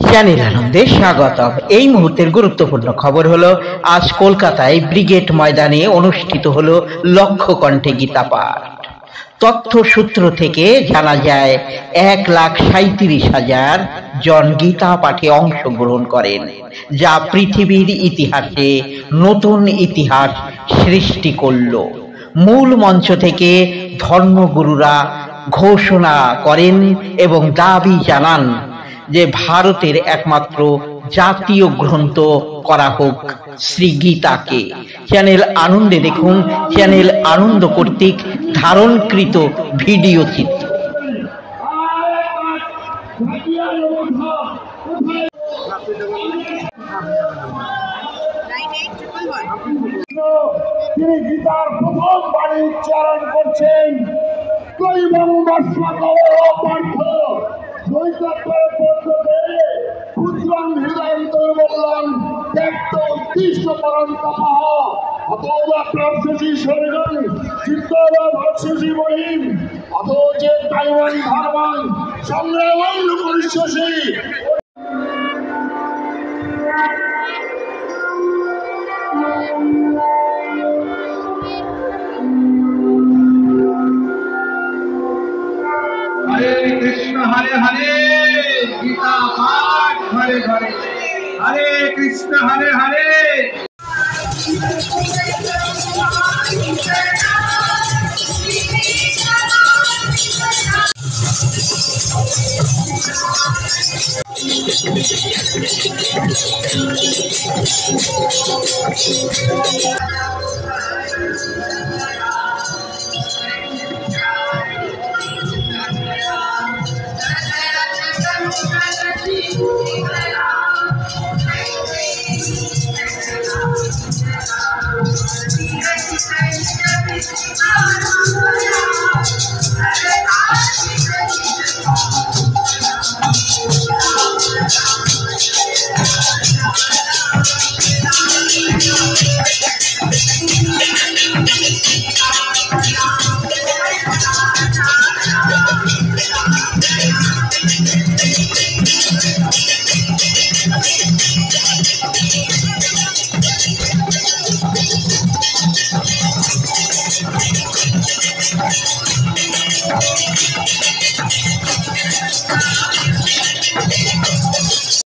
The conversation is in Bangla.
চ্যানেল আনন্দে স্বাগতম। এই মুহূর্তের গুরুত্বপূর্ণ খবর হলো, আজ কলকাতায় ব্রিগেড ময়দানে অনুষ্ঠিত হলো লক্ষ্যকণ্ঠে গীতা পাঠ। তথ্য সূত্র থেকে জানা যায় 1,37,000 জন গীতা পাঠে অংশগ্রহণ করেন, যা পৃথিবীর ইতিহাসে নতুন ইতিহাস সৃষ্টি করল। মূল মঞ্চ থেকে ধর্মগুরুরা ঘোষণা করেন এবং দাবি জানান যে ভারতের একমাত্র জাতীয় গ্রন্থ করা হোক শ্রী গীতাকে। চ্যানেল আনন্দে দেখুন চ্যানেল আনন্দ কর্তৃক ধারণকৃত ভিডিও চিত্র। তিনি গীতার প্রথম বাণী উচ্চারণ করছেন, কৈবং বর্ষাকালেও পার্থ দ্বৈতত্বের পদ্ধতে ক্ষুদ্রং হৃদয়ং দুর্বলং ত্যক্ত উদ্দিষ্ট পরম তপঃ অতোবা প্রাপ্স্যসি স্বর্গং চিত্তবা ভক্ষ্যসি বহিঃ অতো চেৎ দৈবং ধর্মং সংগ্রামং ন করিষ্যসি। हरे कृष्ण हरे गीता पाठ घरे घरे। हरे कृष्ण हरे हरे।